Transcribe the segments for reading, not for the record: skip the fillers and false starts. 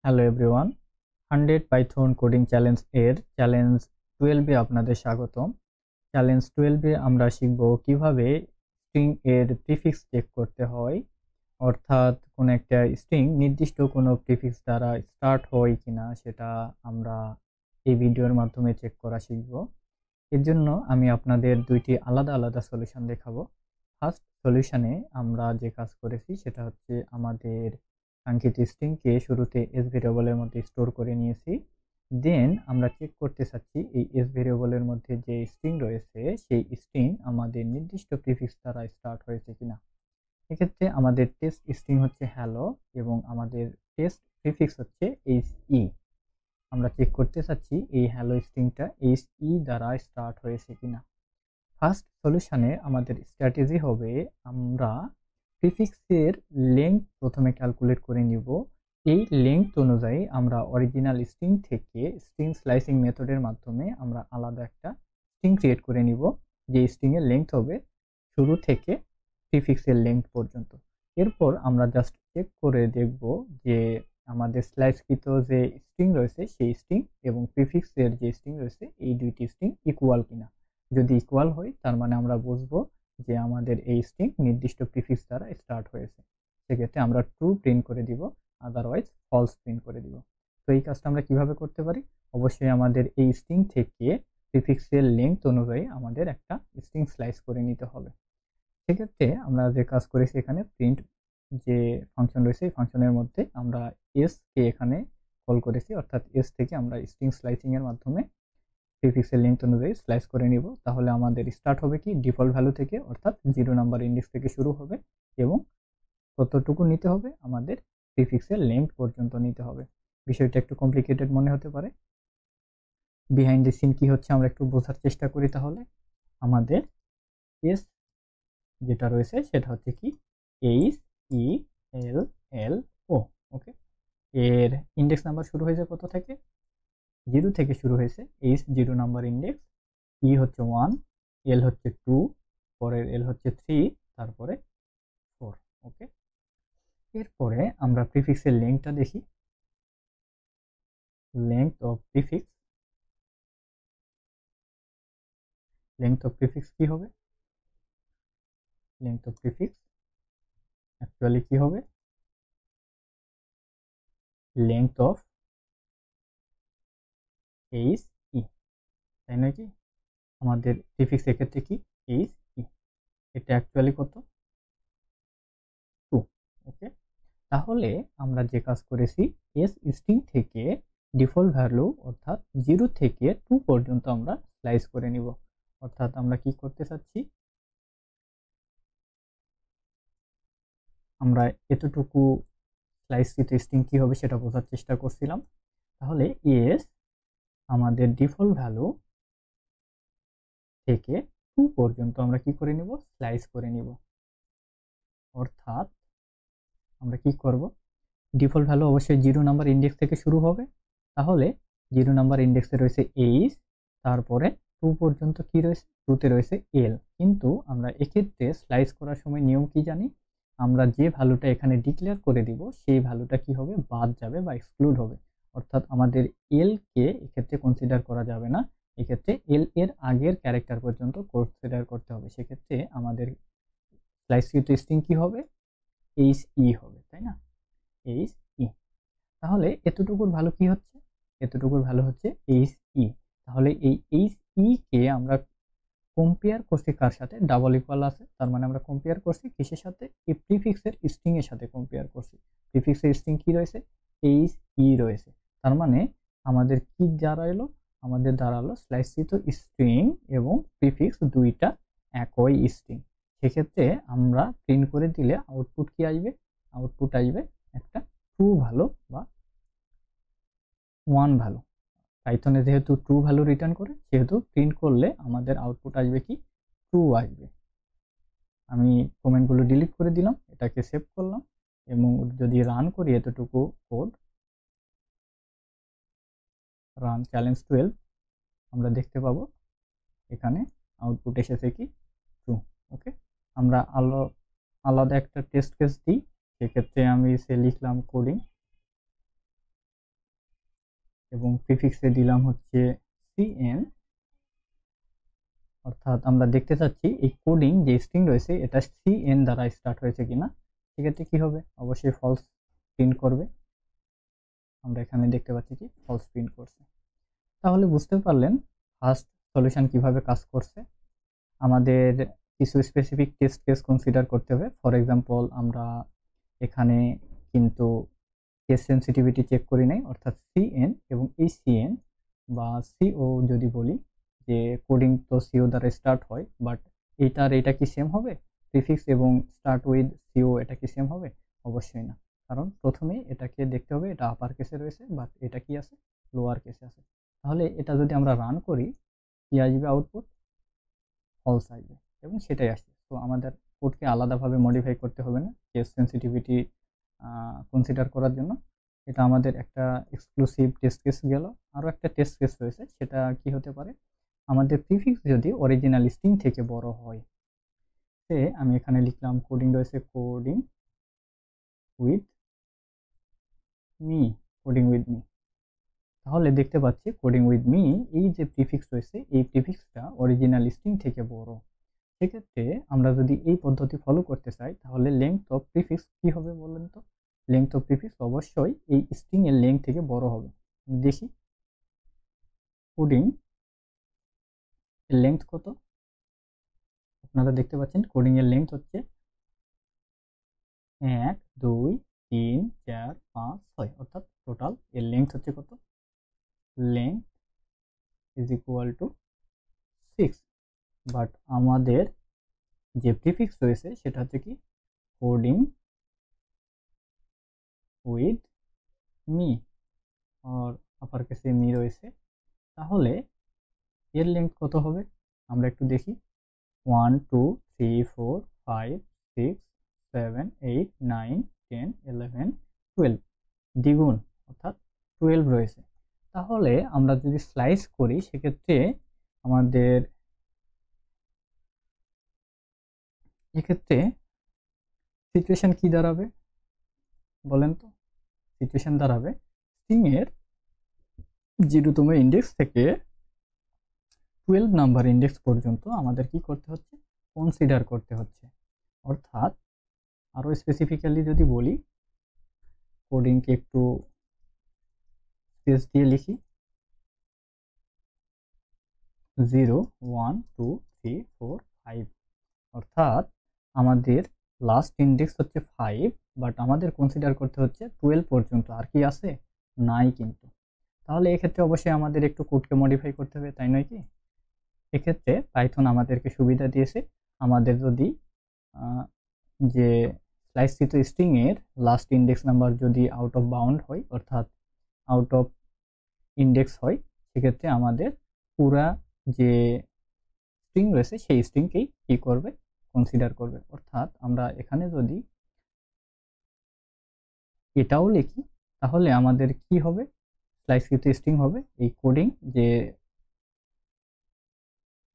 Hello everyone, 100 Python coding challenge এর challenge 12 এ আপনাদের স্বাগতম। চ্যালেঞ্জ 12 এ আমরা শিখব কিভাবে স্ট্রিং এর প্রিফিক্স চেক করতে হয়, অর্থাৎ কোন একটা স্ট্রিং নির্দিষ্ট কোনো প্রিফিক্স দ্বারা স্টার্ট হয় কিনা সেটা আমরা এই ভিডিওর মাধ্যমে চেক করা শিখব। এর জন্য আমি আপনাদের দুইটি আলাদা আলাদা সলিউশন দেখাবো। ফার্স্ট সলিউশনে আমরা যে কাজ করেছি সেটা হচ্ছে আমাদের কাঙ্ক্ষিত স্ট্রিংকে শুরুতে এস ভেরিয়েবলের মধ্যে স্টোর করে নিয়েছি। দেন আমরা চেক করতে চাচ্ছি এই এস ভেরিয়েবলের মধ্যে যে স্ট্রিং রয়েছে সেই স্ট্রিং আমাদের নির্দিষ্ট প্রিফিক্স দ্বারা স্টার্ট হয়েছে কিনা। এক্ষেত্রে আমাদের টেস্ট স্ট্রিং হচ্ছে হ্যালো এবং আমাদের টেস্ট প্রিফিক্স হচ্ছে এইচ ই। আমরা চেক করতে চাচ্ছি এই হ্যালো স্ট্রিংটা এইচ ই দ্বারা স্টার্ট হয়েছে কিনা। ফার্স্ট সলিউশনে আমাদের স্ট্র্যাটেজি হবে আমরা প্রিফিক্সের লেংথ প্রথমে ক্যালকুলেট করে নিব। এই লেংথ অনুযায়ী আমরা অরিজিনাল স্ট্রিং থেকে স্ট্রিং স্লাইসিং মেথডের মাধ্যমে আমরা আলাদা একটা স্ট্রিং ক্রিয়েট করে নিব, যে স্ট্রিং এর লেংথ হবে শুরু থেকে প্রিফিক্সের লেংথ পর্যন্ত। এরপর আমরা জাস্ট চেক করে দেখব যে আমাদের স্লাইসকৃত যে স্ট্রিং রয়েছে সেই স্ট্রিং এবং প্রিফিক্সের যে স্ট্রিং রয়েছে এই দুইটি স্ট্রিং ইকুয়াল কিনা। যদি ইকুয়াল হয় তার মানে আমরা বুঝবো যে আমাদের এই স্ট্রিং নির্দিষ্ট প্রিফিক্স দ্বারা স্টার্ট হয়েছে। সেক্ষেত্রে আমরা ট্রু প্রিন্ট করে দিব, আদারওয়াইজ ফলস প্রিন্ট করে দিব। তো এই কাজটা আমরা কিভাবে করতে পারি? অবশ্যই আমাদের এই স্ট্রিং থেকে প্রিফিক্সের লেংথ অনুযায়ী আমাদের একটা স্ট্রিং স্লাইস করে নিতে হবে। সেক্ষেত্রে আমরা যে কাজ করেছি এখানে প্রিন্ট যে ফাংশন রয়েছে এই ফাংশনের মধ্যে আমরা এস কে এখানে কল করেছি, অর্থাৎ এস থেকে আমরা স্ট্রিং স্লাইসিং এর মাধ্যমে প্রিফিক্সের লেংথ অনুযায়ী স্লাইস করে নিব। তাহলে আমাদের স্টার্ট হবে কি ডিফল্ট ভ্যালু থেকে, অর্থাৎ 0 নাম্বার ইন্ডেক্স থেকে শুরু হবে এবং কতটুকু নিতে হবে আমাদের প্রিফিক্সের লেংথ পর্যন্ত নিতে হবে। বিষয়টা একটু কমপ্লিকেটেড মনে হতে পারে। বিহাইন্ড দ্য সিন কি হচ্ছে আমরা একটু বোঝার চেষ্টা করি। তাহলে আমাদের এস যেটা রয়েছে সেটা হচ্ছে কি এইচ ই এল এল ও। ওকে, এর ইন্ডেক্স নাম্বার শুরু হয়েছে কত থেকে? 0 থেকে শুরু হয়েছে। এইচ 0 নাম্বার ইন্ডেক্স, ই হচ্ছে 1, এল হচ্ছে 2, পরের এল হচ্ছে 3, তারপরে 4। ওকে, এরপরে আমরা প্রিফিক্সের লেংথটা দেখি। Length of prefix, length of prefix কি হবে? লেংথ অফ প্রিফিক্স অ্যাকচুয়ালি কি হবে? লেংথ অফ এইচ ই, তাই নয় কি? আমাদের প্রিফিক্স এক্ষেত্রে কি এইচ ই, এটা অ্যাকচুয়ালি কত? 2। ওকে, তাহলে আমরা যে কাজ করেছি এস স্ট্রিং থেকে ডিফল্ট ভ্যালু অর্থাৎ 0 থেকে 2 পর্যন্ত আমরা স্লাইস করে নিব। অর্থাৎ আমরা কি করতে চাচ্ছি, আমরা এতটুকু স্লাইসকৃত স্ট্রিং কি হবে সেটা বোঝার চেষ্টা করছিলাম। তাহলে এস আমাদের ডিফল্ট ভ্যালু থেকে 2 পর্যন্ত আমরা কি করে নিব? স্লাইস করে নিব। অর্থাৎ আমরা কি করব, ডিফল্ট ভ্যালু অবশ্যই 0 নাম্বার ইন্ডেক্স থেকে শুরু হবে। তাহলে 0 নাম্বার ইন্ডেক্সে রয়েছে এইচ, তারপরে 2 পর্যন্ত কি রয়েছে? 2 তে রয়েছে এল। কিন্তু আমরা এক্ষেত্রে স্লাইস করার সময় নিয়ম কি জানি? আমরা যে ভ্যালুটা এখানে ডিক্লেয়ার করে দিব সেই ভ্যালুটা কি হবে? বাদ যাবে বা এক্সক্লুড হবে। অর্থাৎ আমাদের এল কে এক্ষেত্রে কনসিডার করা যাবে না। এক্ষেত্রে এল এর আগের ক্যারেক্টার পর্যন্ত কনসিডার করতে হবে। সেক্ষেত্রে আমাদের স্লাইসকৃত স্ট্রিং কি হবে? এইচ ই হবে, তাই না? H E. তাহলে এতটুকুর ভ্যালু কি হচ্ছে? এতটুকুর ভ্যালু হচ্ছে এইচ ই। তাহলে এই এইচ ই কে আমরা কম্পেয়ার করছি কার সাথে? ডাবল ইকুয়াল আছে, তার মানে আমরা কম্পেয়ার করছি কিসের সাথে? এই প্রিফিক্সের স্ট্রিং এর সাথে কম্পেয়ার করছি। প্রিফিক্সের স্ট্রিং কি রয়েছে? এইচ ই রয়েছে। তার মানে আমাদের কি দাঁড়ালো? আমাদের দাঁড়ালো স্লাইসকৃত স্ট্রিং এবং প্রিফিক্স দুইটা একই স্ট্রিং। সেক্ষেত্রে আমরা প্রিন্ট করে দিলে আউটপুট কি আসবে? আউটপুট আসবে একটা ট্রু ভ্যালু বা 1 ভ্যালু। পাইথনে যেহেতু ট্রু ভ্যালু রিটার্ন করে সেহেতু প্রিন্ট করলে আমাদের আউটপুট আসবে কি? ট্রু আসবে। আমি কমেন্টগুলো ডিলিট করে দিলাম, এটাকে সেভ করলাম এবং যদি রান করি এতটুকু কোড, রান চ্যালেঞ্জ 12, আমরা দেখতে পাবো এখানে আউটপুট এসেছে কি? ট্রু। ওকে, আমরা আলাদা একটা টেস্ট কেস দিই। সেক্ষেত্রে আমি লিখলাম কোডিং এবং প্রিফিক্সে দিলাম হচ্ছে cn, অর্থাৎ আমরা দেখতে চাচ্ছি এই কোডিং যে স্ট্রিং রয়েছে এটা cn দ্বারা স্টার্ট হয়েছে কিনা। সেক্ষেত্রে কি হবে, অবশ্যই ফলস প্রিন্ট করবে। আমরা এখানে দেখতে পাচ্ছি কি ফলস প্রিন্ট করছে। তাহলে বুঝতে পারলেন ফার্স্ট সলিউশন কিভাবে কাজ করছে। আমাদের কিছু স্পেসিফিক টেস্ট কেস কনসিডার করতে হবে। ফর এক্সাম্পল আমরা এখানে কিন্তু কেস সেন্সিটিভিটি চেক করি নাই, অর্থাৎ cn এবং এই cn বা co যদি বলি যে কোডিং তো co দ্বারা স্টার্ট হয়, বাট এটা কি সেম হবে? প্রিফিক্স এবং স্টার্ট উইথ co এটা কি সেম হবে? অবশ্যই না, কারণ প্রথমে এটাকে দেখতে হবে এটা আপার কেসে রয়েছে, বাট এটা কি আছে, লোয়ার কেসে আছে। তাহলে এটা যদি আমরা রান করি কি আসবে, আউটপুট ফলস আসবে, এবং সেটাই আসছে। তো আমাদের কোডকে আলাদাভাবে মডিফাই করতে হবে না কেস সেন্সিটিভিটি কনসিডার করার জন্য। এটা আমাদের একটা এক্সক্লুসিভ টেস্ট কেস গেল। আরও একটা টেস্ট কেস রয়েছে, সেটা কি হতে পারে, আমাদের প্রিফিক্স যদি অরিজিনাল স্ট্রিং থেকে বড় হয়। সে আমি এখানে লিখলাম কোডিং রয়েছে coding with me, coding with me. তাহলে দেখতে পাচ্ছি কোডিং উইথ মি এই যে প্রিফিক্স রয়েছে এই প্রিফিক্সটা অরিজিনাল স্ট্রিং থেকে বড়। সেক্ষেত্রে আমরা যদি এই পদ্ধতি ফলো করতে চাই তাহলে লেংথ অফ প্রিফিক্স কি হবে বলেন তো? লেংথ অফ প্রিফিক্স অবশ্যই এই স্ট্রিং এর লেংথ থেকে বড় হবে। দেখি কোডিং এর লেংথ কত, আপনারা দেখতে পাচ্ছেন কোডিং এর লেংথ হচ্ছে 1 2 3 4 5 6, অর্থাৎ টোটাল এর লেংথ হচ্ছে কত, length is equal to 6। But আমাদের যে প্রিফিক্স রয়েছে সেটা হচ্ছে কি কোডিং উইথ মি, আর আপার কেসে মি রয়েছে। তাহলে এর লেংথ কত হবে আমরা একটু দেখি, 1 2 3 4 5 6 7 8 9 10 11 12, দ্বিগুণ অর্থাৎ 12 রয়েছে। তাহলে আমরা যদি স্লাইস করি সেক্ষেত্রে আমাদের এক্ষেত্রে সিচুয়েশন কি দাঁড়াবে বলেন তো? সিচুয়েশন দাঁড়াবে স্ট্রিং এর 0তম ইন্ডেক্স থেকে 12 নাম্বার ইন্ডেক্স পর্যন্ত আমাদের কি করতে হচ্ছে, কনসিডার করতে হচ্ছে। অর্থাৎ আরো স্পেসিফিক্যালি যদি বলি, কোডিংকে একটু স্পেস দিয়ে লিখি, 0 1 2 3 4 5, অর্থাৎ আমাদের লাস্ট ইন্ডেক্স হচ্ছে 5, বাট আমাদের কনসিডার করতে হচ্ছে 12 পর্যন্ত, আর কি আছে নাই কিন্তু। তাহলে এক্ষেত্রে অবশ্যই আমাদের একটু কোডকে মডিফাই করতে হবে, তাই নয় কি? এক্ষেত্রে পাইথন আমাদেরকে সুবিধা দিয়েছে, আমাদের যদি যে স্লাইসকৃত স্ট্রিং এর লাস্ট ইন্ডেক্স নাম্বার যদি আউট অফ বাউন্ড হয়, অর্থাৎ আউট অফ ইন্ডেক্স হয়, সেক্ষেত্রে আমাদের পুরা যে স্ট্রিং রয়েছে সেই স্ট্রিংকেই কি করবে, কনসিডার করবে। অর্থাৎ আমরা এখানে যদি এটাও লিখি তাহলে আমাদের কি হবে, স্লাইসকৃত স্ট্রিং হবে এই কোডিং যে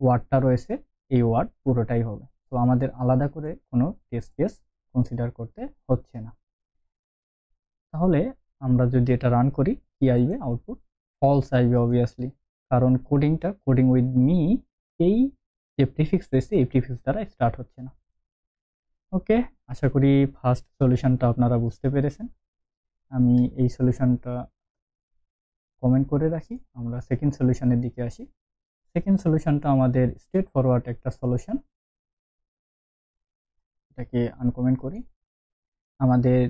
ওয়ার্ডটা রয়েছে এই ওয়ার্ড পুরোটাই হবে। তো আমাদের আলাদা করে কোনো টেস্ট কেস কনসিডার করতে হচ্ছে না। তাহলে আমরা যদি এটা রান করি কি আসবে, আউটপুট ফলস আসবে অবভিয়াসলি, কারণ কোডিংটা কোডিং উইথ মি এই যে প্রিফিক্স রয়েছে এই প্রিফিক্স দ্বারা স্টার্ট হচ্ছে না। ওকে, আশা করি ফার্স্ট সলিউশনটা আপনারা বুঝতে পেরেছেন। আমি এই সলিউশনটা কমেন্ট করে রাখি, আমরা সেকেন্ড সলিউশনের দিকে আসি। সেকেন্ড সলিউশনটা আমাদের স্ট্রেট ফরওয়ার্ড একটা সলিউশন, এটাকে আনকমেন্ট করি। আমাদের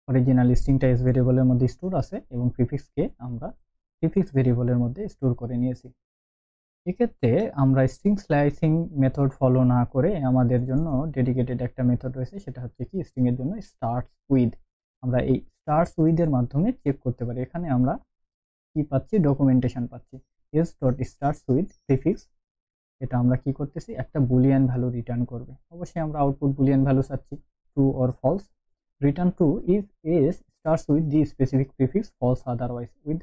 অরিজিনাল স্ট্রিংটা এস ভেরিয়েবলের মধ্যে স্টোর আছে এবং প্রিফিক্সকে আমরা প্রিফিক্স ভেরিয়েবলের মধ্যে স্টোর করে নিয়েছি। এক্ষেত্রে আমরা স্ট্রিং স্লাইসিং মেথড ফলো না করে আমাদের জন্য ডেডিকেটেড একটা মেথড রয়েছে, সেটা হচ্ছে কি স্ট্রিং এর জন্য স্টার্টস উইথ। আমরা এই স্টার্টস উইথ এর মাধ্যমে চেক করতে পারি। এখানে আমরা কি পাচ্ছি, ডকুমেন্টেশন পাচ্ছি, S dot starts with prefix. এটা আমরা কি করতেছি, একটা বুলিয়ান ভ্যালু রিটার্ন করবে। অবশ্যই আমরা আউটপুট বুলিয়ান ভ্যালু চাচ্ছি, true or false. Return true if s starts with the specific prefix, false otherwise. With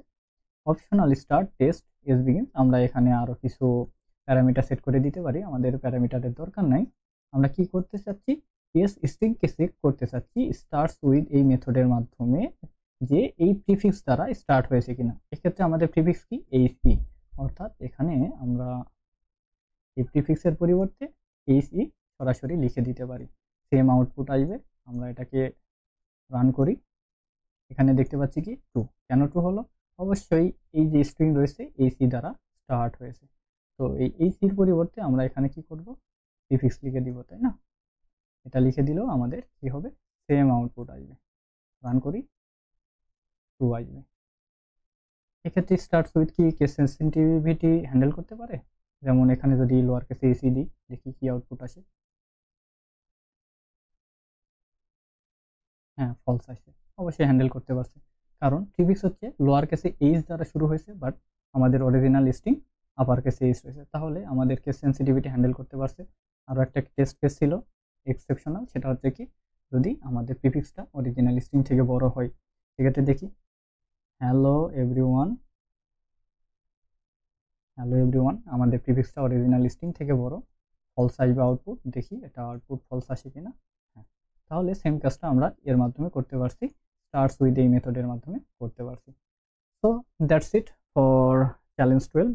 optional start test s begin, আমরা এখানে আরো কিছু প্যারামিটার সেট করে দিতে পারি, আমাদের প্যারামিটারের দরকার নাই। আমরা কি করতে চাচ্ছি, এস স্ট্রিংকে চেক করতে চাচ্ছি স্টার্টস উইথ এই মেথডের মাধ্যমে যে এই প্রিফিক্স দ্বারা স্টার্ট হয়েছে কিনা। এক্ষেত্রে আমাদের প্রিফিক্স কি এইচই, অর্থাৎ এখানে আমরা এই প্রিফিক্সের পরিবর্তে এইচই সরাসরি লিখে দিতে পারি, সেম আউটপুট আসবে। আমরা এটাকে রান করি, এখানে দেখতে পাচ্ছি কি ট্রু। কেন ট্রু হলো? অবশ্যই এই যে স্ট্রিং রয়েছে এইচই দ্বারা স্টার্ট হয়েছে। তো এই এইচইর পরিবর্তে আমরা এখানে কি করব, প্রিফিক্স লিখে দিব, তাই না? এটা লিখে দিলেও আমাদের কি হবে, সেম আউটপুট আসবে। রান করি, ট্রু আসবে। এক্ষেত্রে স্টার্টস উইথ কি কেস সেন্সিটিভিটি হ্যান্ডেল করতে পারে? যেমন এখানে যদি লোয়ার কেসে এসি দিই, দেখি কি আউটপুট আসে। হ্যাঁ, ফলস আসে। অবশ্যই হ্যান্ডেল করতে পারছে, কারণ প্রিফিক্স হচ্ছে লোয়ার কেসে এইচ দ্বারা শুরু হয়েছে, বাট আমাদের অরিজিনাল স্ট্রিং আপার কেসে এইচ রয়েছে, তাহলে আমাদের কেস সেন্সিটিভিটি হ্যান্ডেল করতে পারছে। আরও একটা টেস্ট কেস ছিল এক্সেপশনাল, সেটা হচ্ছে কি যদি আমাদের প্রিফিক্সটা অরিজিনাল স্ট্রিং থেকে বড় হয়। সেক্ষেত্রে দেখি, হ্যালো এভরিওয়ান, হ্যালো এভরিওয়ান আমাদের প্রিফিক্সটা অরিজিনাল স্ট্রিং থেকে বড়, ফলস আসবে আউটপুট। দেখি এটা আউটপুট ফলস আসে কিনা। হ্যাঁ, তাহলে সেম কাজটা আমরা এর মাধ্যমে করতে পারছি, স্টার্টস উইথ এই মেথডের মাধ্যমে করতে পারছি। So that's it for challenge 12।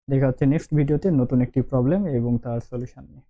দেখা হচ্ছে নেক্সট ভিডিওতে নতুন একটি প্রবলেম এবং তার সলিউশন নিয়ে।